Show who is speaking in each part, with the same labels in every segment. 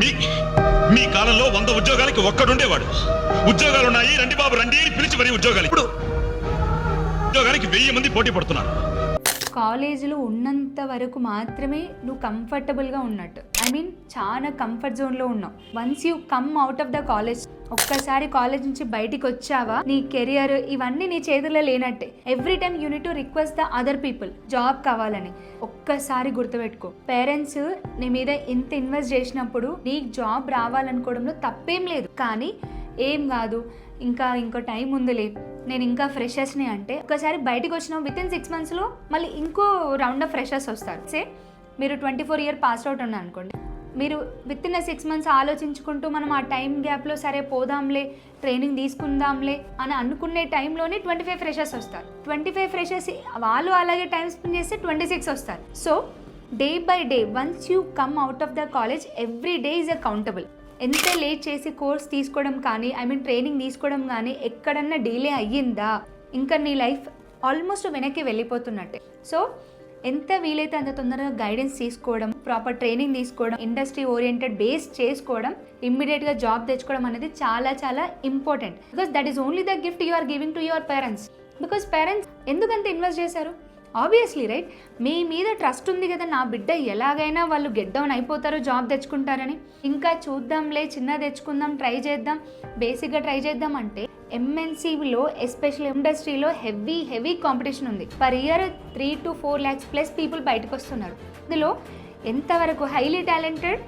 Speaker 1: మీ మీ కాలంలో 100 ఉద్యోగాలకి ఒక్కడుండేవాడు. ఉద్యోగాలున్నాయి రండి బాబు రండి అని పిలిచి మరీ ఉద్యోగాలు. ఇప్పుడు ఉద్యోగానికి 1000 మంది పోటీ పడుతున్నారు.
Speaker 2: కాలేజీలో ఉన్నంత వరకు మాత్రమే నువ్వు కంఫర్టబుల్గా ఉన్నట్టు. ఐ మీన్ చాలా కంఫర్ట్ జోన్లో ఉన్నావు. Once you come out of the college, ఒక్కసారి కాలేజ్ నుంచి బయటికి వచ్చావా, నీ కెరియర్ ఇవన్నీ నీ చేతుల్లో లేనట్టే. Every time you need to request the other people job కావాలని. ఒక్కసారి గుర్తుపెట్టుకో, పేరెంట్స్ నీ మీద ఇంత ఇన్వెస్ట్ చేసినప్పుడు నీకు జాబ్ రావాలనుకోవడంలో తప్పేం లేదు. కానీ ఏం కాదు, ఇంకో టైం ఉందిలే, నేను ఇంకా ఫ్రెషర్స్ని అంటే ఒకసారి బయటకు వచ్చిన వితిన్ 6 monthsలో మళ్ళీ ఇంకో రౌండ్ ఆఫ్ ఫ్రెషర్స్ వస్తారు. సే మీరు 24 year పాస్ అవుట్ ఉన్నా అనుకోండి, మీరు వితిన్ 6 months ఆలోచించుకుంటూ మనం ఆ టైం గ్యాప్లో సరే పోదాంలే, ట్రైనింగ్ తీసుకుందాంలే అని అనుకునే టైంలోనే 25 ఫ్రెషర్స్ వస్తారు. 25 ఫ్రెషర్స్ వాళ్ళు అలాగే టైం స్పెండ్ చేస్తే 26 వస్తారు. So day by day once you come out of the college, every day is accountable. ఎంత లేట్ చేసి కోర్స్ తీసుకోవడం కానీ, ఐ మీన్ ట్రైనింగ్ తీసుకోవడం కానీ ఎక్కడన్నా డిలే అయ్యిందా, ఇంకా నీ లైఫ్ ఆల్మోస్ట్ వెనక్కి వెళ్ళిపోతున్నట్టే. సో ఎంత వీలైతే అంత తొందరగా గైడెన్స్ తీసుకోవడం, ప్రాపర్ ట్రైనింగ్ తీసుకోవడం, ఇండస్ట్రీ ఓరియంటెడ్ బేస్ చేసుకోవడం, ఇమ్మీడియట్గా జాబ్ తెచ్చుకోవడం అనేది చాలా చాలా important. Because that is only the gift you are giving to your parents. Because parents ఎందుకంత ఇన్వెస్ట్ చేశారు? ఆబ్వియస్లీ రైట్, మీ మీద ట్రస్ట్ ఉంది కదా, నా బిడ్డ ఎలాగైనా వాళ్ళు గెట్ డౌన్ అయిపోతారు, జాబ్ తెచ్చుకుంటారని. ఇంకా చూద్దాంలే, చిన్న తెచ్చుకుందాం, ట్రై చేద్దాం, బేసిక్గా ట్రై చేద్దాం అంటే ఎంఎన్సీలో ఎస్పెషల్ ఇండస్ట్రీలో హెవీ కాంపిటీషన్ ఉంది. Per year 3 to 4 lakhs plus people బయటకు వస్తున్నారు. ఇందులో ఎంతవరకు హైలీ టాలెంటెడ్,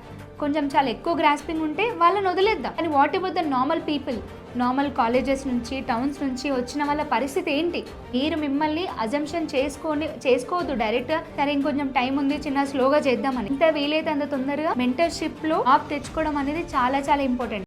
Speaker 2: కొంచెం చాలా ఎక్కువ గ్రాస్పింగ్ ఉంటే వాళ్ళని వదిలేద్దాం. కానీ what about the normal people, normal colleges నుంచి, టౌన్స్ నుంచి వచ్చిన వాళ్ళ పరిస్థితి ఏంటి? మీరు మిమ్మల్ని అజంప్షన్ చేసుకోవద్దు డైరెక్ట్గా, సరే ఇంకొంచెం టైం ఉంది, చిన్న స్లోగా చేద్దామని. ఇంత వీలైతే అంత తొందరగా మెంటర్షిప్లో జాబ్ తెచ్చుకోవడం అనేది చాలా చాలా ఇంపార్టెంట్.